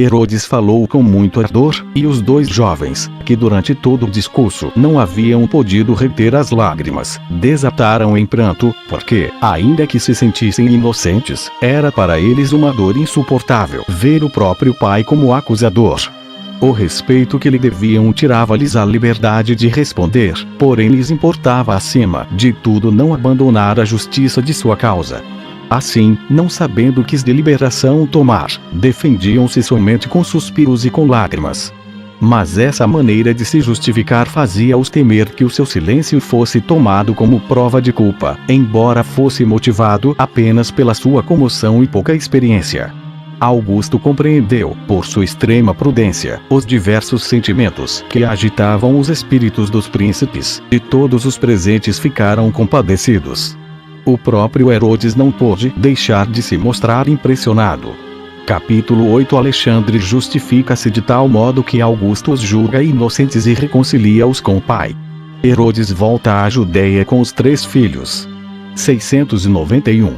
Herodes falou com muito ardor, e os dois jovens, que durante todo o discurso não haviam podido reter as lágrimas, desataram em pranto, porque, ainda que se sentissem inocentes, era para eles uma dor insuportável ver o próprio pai como acusador. O respeito que lhe deviam tirava-lhes a liberdade de responder, porém lhes importava acima de tudo não abandonar a justiça de sua causa. Assim, não sabendo que deliberação tomar, defendiam-se somente com suspiros e com lágrimas. Mas essa maneira de se justificar fazia-os temer que o seu silêncio fosse tomado como prova de culpa, embora fosse motivado apenas pela sua comoção e pouca experiência. Augusto compreendeu, por sua extrema prudência, os diversos sentimentos que agitavam os espíritos dos príncipes, e todos os presentes ficaram compadecidos. O próprio Herodes não pôde deixar de se mostrar impressionado. Capítulo 8 Alexandre justifica-se de tal modo que Augusto os julga inocentes e reconcilia-os com o pai. Herodes volta à Judéia com os 3 filhos. 691.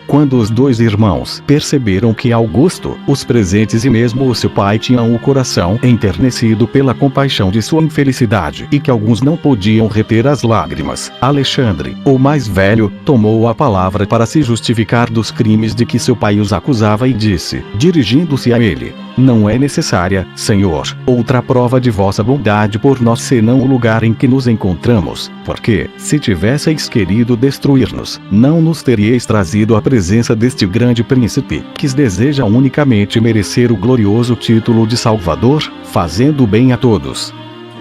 Quando os 2 irmãos perceberam que Augusto, os presentes e mesmo o seu pai tinham o coração enternecido pela compaixão de sua infelicidade e que alguns não podiam reter as lágrimas, Alexandre, o mais velho, tomou a palavra para se justificar dos crimes de que seu pai os acusava e disse, dirigindo-se a ele: não é necessária, Senhor, outra prova de vossa bondade por nós senão o lugar em que nos encontramos, porque, se tivesseis querido destruir-nos, não nos teríeis trazido à presença deste grande príncipe, que deseja unicamente merecer o glorioso título de Salvador, fazendo bem a todos.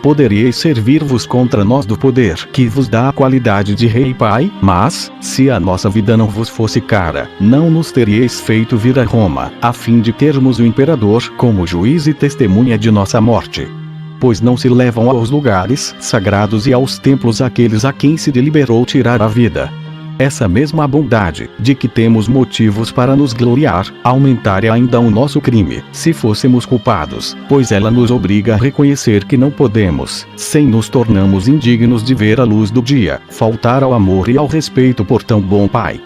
Poderíeis servir-vos contra nós do poder que vos dá a qualidade de rei e pai, mas, se a nossa vida não vos fosse cara, não nos teríeis feito vir a Roma, a fim de termos o imperador como juiz e testemunha de nossa morte. Pois não se levam aos lugares sagrados e aos templos aqueles a quem se deliberou tirar a vida. Essa mesma bondade, de que temos motivos para nos gloriar, aumentaria ainda o nosso crime, se fôssemos culpados, pois ela nos obriga a reconhecer que não podemos, sem nos tornarmos indignos de ver a luz do dia, faltar ao amor e ao respeito por tão bom pai.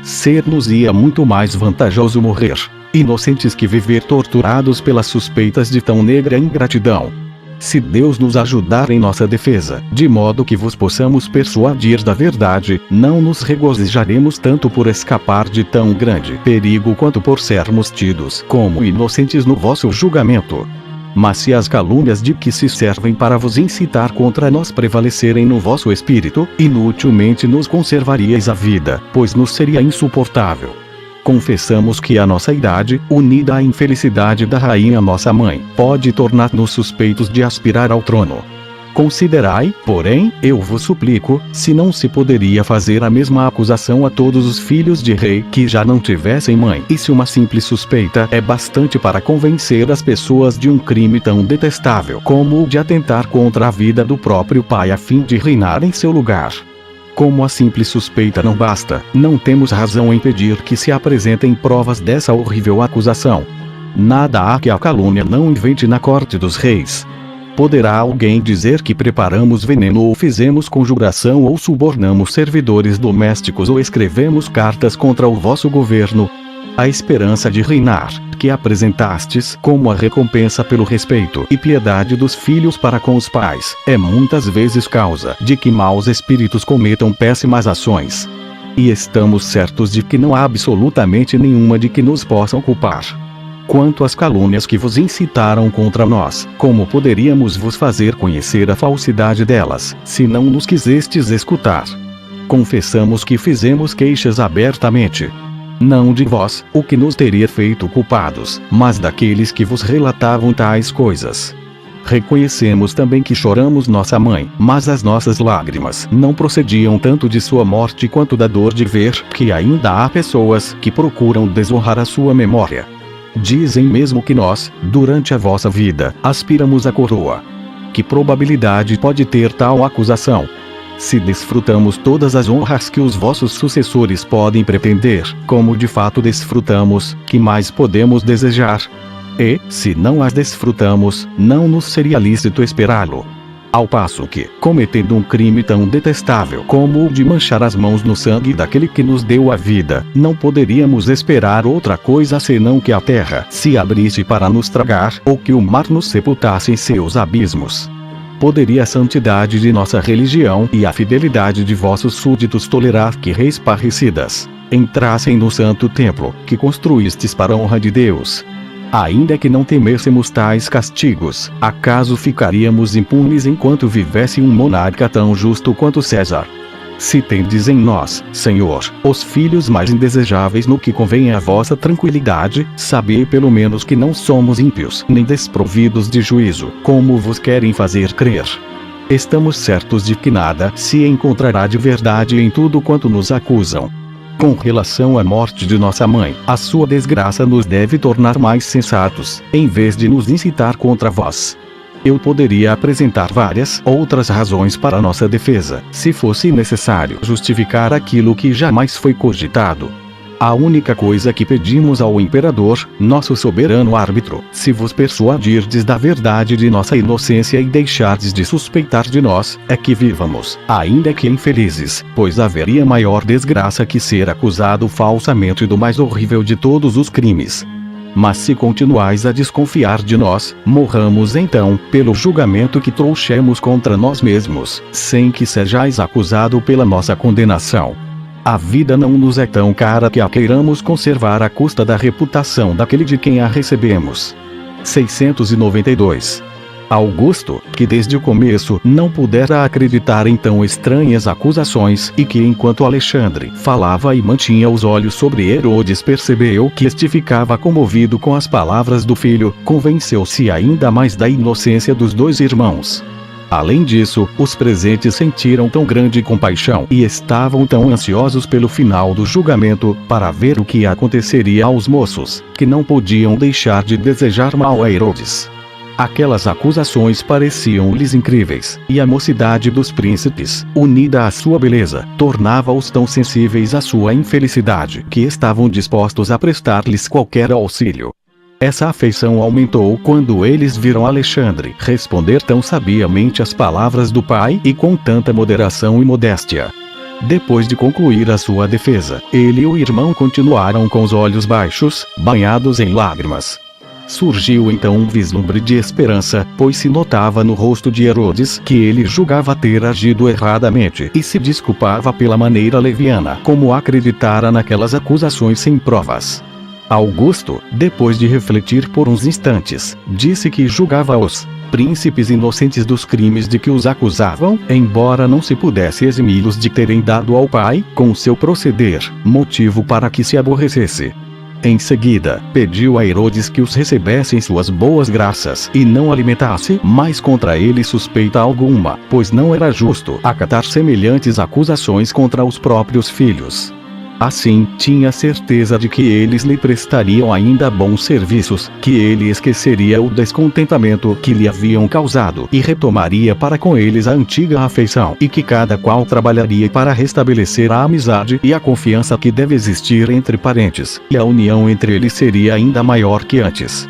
Ser-nos-ia muito mais vantajoso morrer, inocentes que viver torturados pelas suspeitas de tão negra ingratidão. Se Deus nos ajudar em nossa defesa, de modo que vos possamos persuadir da verdade, não nos regozijaremos tanto por escapar de tão grande perigo quanto por sermos tidos como inocentes no vosso julgamento. Mas se as calúnias de que se servem para vos incitar contra nós prevalecerem no vosso espírito, inutilmente nos conservaríeis a vida, pois nos seria insuportável. Confessamos que a nossa idade, unida à infelicidade da rainha nossa mãe, pode tornar-nos suspeitos de aspirar ao trono. Considerai, porém, eu vos suplico, se não se poderia fazer a mesma acusação a todos os filhos de rei que já não tivessem mãe, e se uma simples suspeita é bastante para convencer as pessoas de um crime tão detestável como o de atentar contra a vida do próprio pai a fim de reinar em seu lugar. Como a simples suspeita não basta, não temos razão em pedir que se apresentem provas dessa horrível acusação. Nada há que a calúnia não invente na corte dos reis. Poderá alguém dizer que preparamos veneno ou fizemos conjuração ou subornamos servidores domésticos ou escrevemos cartas contra o vosso governo? A esperança de reinar, que apresentastes como a recompensa pelo respeito e piedade dos filhos para com os pais, é muitas vezes causa de que maus espíritos cometam péssimas ações. E estamos certos de que não há absolutamente nenhuma de que nos possam culpar. Quanto às calúnias que vos incitaram contra nós, como poderíamos vos fazer conhecer a falsidade delas, se não nos quisestes escutar? Confessamos que fizemos queixas abertamente. Não de vós, o que nos teria feito culpados, mas daqueles que vos relatavam tais coisas. Reconhecemos também que choramos nossa mãe, mas as nossas lágrimas não procediam tanto de sua morte quanto da dor de ver que ainda há pessoas que procuram desonrar a sua memória. Dizem mesmo que nós, durante a vossa vida, aspiramos à coroa. Que probabilidade pode ter tal acusação? Se desfrutamos todas as honras que os vossos sucessores podem pretender, como de fato desfrutamos, que mais podemos desejar? E, se não as desfrutamos, não nos seria lícito esperá-lo. Ao passo que, cometendo um crime tão detestável como o de manchar as mãos no sangue daquele que nos deu a vida, não poderíamos esperar outra coisa senão que a terra se abrisse para nos tragar, ou que o mar nos sepultasse em seus abismos. Poderia a santidade de nossa religião e a fidelidade de vossos súditos tolerar que reis parricidas entrassem no santo templo, que construístes para a honra de Deus? Ainda que não temêssemos tais castigos, acaso ficaríamos impunes enquanto vivesse um monarca tão justo quanto César? Se tendes em nós, Senhor, os filhos mais indesejáveis no que convém à vossa tranquilidade, sabei pelo menos que não somos ímpios nem desprovidos de juízo, como vos querem fazer crer. Estamos certos de que nada se encontrará de verdade em tudo quanto nos acusam. Com relação à morte de nossa mãe, a sua desgraça nos deve tornar mais sensatos, em vez de nos incitar contra vós. Eu poderia apresentar várias outras razões para nossa defesa, se fosse necessário justificar aquilo que jamais foi cogitado. A única coisa que pedimos ao imperador, nosso soberano árbitro, se vos persuadirdes da verdade de nossa inocência e deixardes de suspeitar de nós, é que vivamos, ainda que infelizes, pois haveria maior desgraça que ser acusado falsamente do mais horrível de todos os crimes. Mas se continuais a desconfiar de nós, morramos então, pelo julgamento que trouxemos contra nós mesmos, sem que sejais acusado pela nossa condenação. A vida não nos é tão cara que a queiramos conservar à custa da reputação daquele de quem a recebemos. 692. Augusto, que desde o começo não pudera acreditar em tão estranhas acusações e que enquanto Alexandre falava e mantinha os olhos sobre Herodes percebeu que este ficava comovido com as palavras do filho, convenceu-se ainda mais da inocência dos dois irmãos. Além disso, os presentes sentiram tão grande compaixão e estavam tão ansiosos pelo final do julgamento, para ver o que aconteceria aos moços, que não podiam deixar de desejar mal a Herodes. Aquelas acusações pareciam-lhes incríveis, e a mocidade dos príncipes, unida à sua beleza, tornava-os tão sensíveis à sua infelicidade que estavam dispostos a prestar-lhes qualquer auxílio. Essa afeição aumentou quando eles viram Alexandre responder tão sabiamente às palavras do pai e com tanta moderação e modéstia. Depois de concluir a sua defesa, ele e o irmão continuaram com os olhos baixos, banhados em lágrimas. Surgiu então um vislumbre de esperança, pois se notava no rosto de Herodes que ele julgava ter agido erradamente e se desculpava pela maneira leviana como acreditara naquelas acusações sem provas. Augusto, depois de refletir por uns instantes, disse que julgava os príncipes inocentes dos crimes de que os acusavam, embora não se pudesse eximi-los de terem dado ao pai, com seu proceder, motivo para que se aborrecesse. Em seguida, pediu a Herodes que os recebesse em suas boas graças e não alimentasse mais contra ele suspeita alguma, pois não era justo acatar semelhantes acusações contra os próprios filhos. Assim, tinha certeza de que eles lhe prestariam ainda bons serviços, que ele esqueceria o descontentamento que lhe haviam causado e retomaria para com eles a antiga afeição, e que cada qual trabalharia para restabelecer a amizade e a confiança que deve existir entre parentes, e a união entre eles seria ainda maior que antes.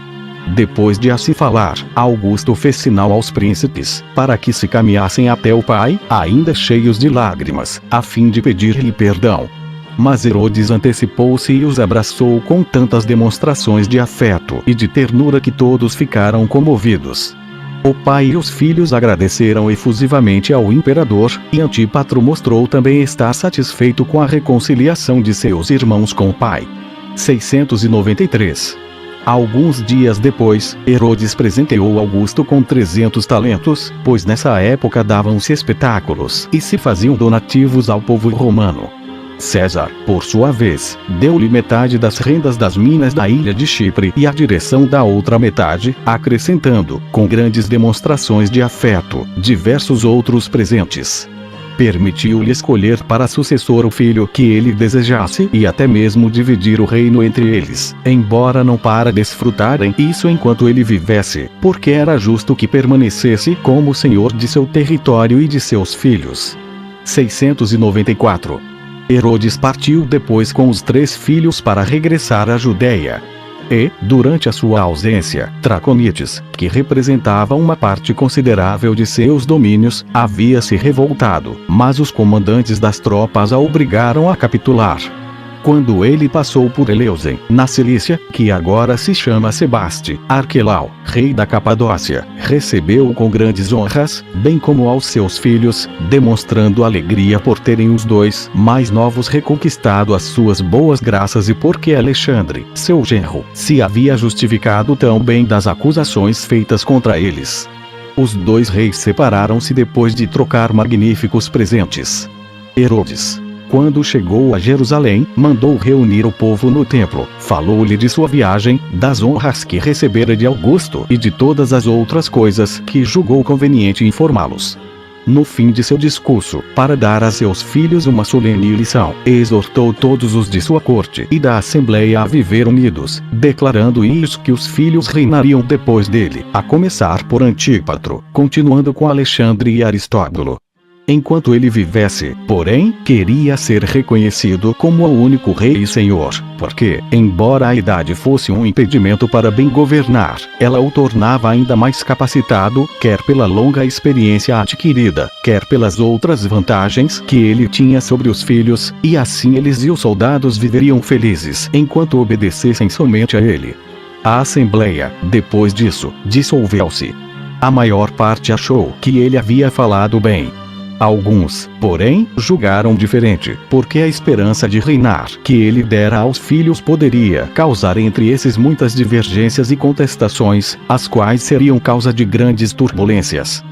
Depois de assim falar, Augusto fez sinal aos príncipes, para que se caminhassem até o pai, ainda cheios de lágrimas, a fim de pedir-lhe perdão. Mas Herodes antecipou-se e os abraçou com tantas demonstrações de afeto e de ternura que todos ficaram comovidos. O pai e os filhos agradeceram efusivamente ao imperador, e Antípatro mostrou também estar satisfeito com a reconciliação de seus irmãos com o pai. 693. Alguns dias depois, Herodes presenteou Augusto com 300 talentos, pois nessa época davam-se espetáculos e se faziam donativos ao povo romano. César, por sua vez, deu-lhe metade das rendas das minas da ilha de Chipre e a direção da outra metade, acrescentando, com grandes demonstrações de afeto, diversos outros presentes. Permitiu-lhe escolher para sucessor o filho que ele desejasse e até mesmo dividir o reino entre eles, embora não para desfrutarem isso enquanto ele vivesse, porque era justo que permanecesse como senhor de seu território e de seus filhos. 694. Herodes partiu depois com os 3 filhos para regressar à Judéia. E, durante a sua ausência, Traconites, que representava uma parte considerável de seus domínios, havia se revoltado, mas os comandantes das tropas a obrigaram a capitular. Quando ele passou por Eleusen, na Cilícia, que agora se chama Sebaste, Arquelau, rei da Capadócia, recebeu-o com grandes honras, bem como aos seus filhos, demonstrando alegria por terem os dois mais novos reconquistado as suas boas graças e porque Alexandre, seu genro, se havia justificado tão bem das acusações feitas contra eles. Os dois reis separaram-se depois de trocar magníficos presentes. Herodes, quando chegou a Jerusalém, mandou reunir o povo no templo, falou-lhe de sua viagem, das honras que recebera de Augusto e de todas as outras coisas que julgou conveniente informá-los. No fim de seu discurso, para dar a seus filhos uma solene lição, exortou todos os de sua corte e da assembleia a viver unidos, declarando isso que os filhos reinariam depois dele, a começar por Antípatro, continuando com Alexandre e Aristóbulo. Enquanto ele vivesse, porém, queria ser reconhecido como o único rei e senhor, porque, embora a idade fosse um impedimento para bem governar, ela o tornava ainda mais capacitado, quer pela longa experiência adquirida, quer pelas outras vantagens que ele tinha sobre os filhos, e assim eles e os soldados viveriam felizes enquanto obedecessem somente a ele. A assembleia, depois disso, dissolveu-se. A maior parte achou que ele havia falado bem. Alguns, porém, julgaram diferente, porque a esperança de reinar que ele dera aos filhos poderia causar entre esses muitas divergências e contestações, as quais seriam causa de grandes turbulências.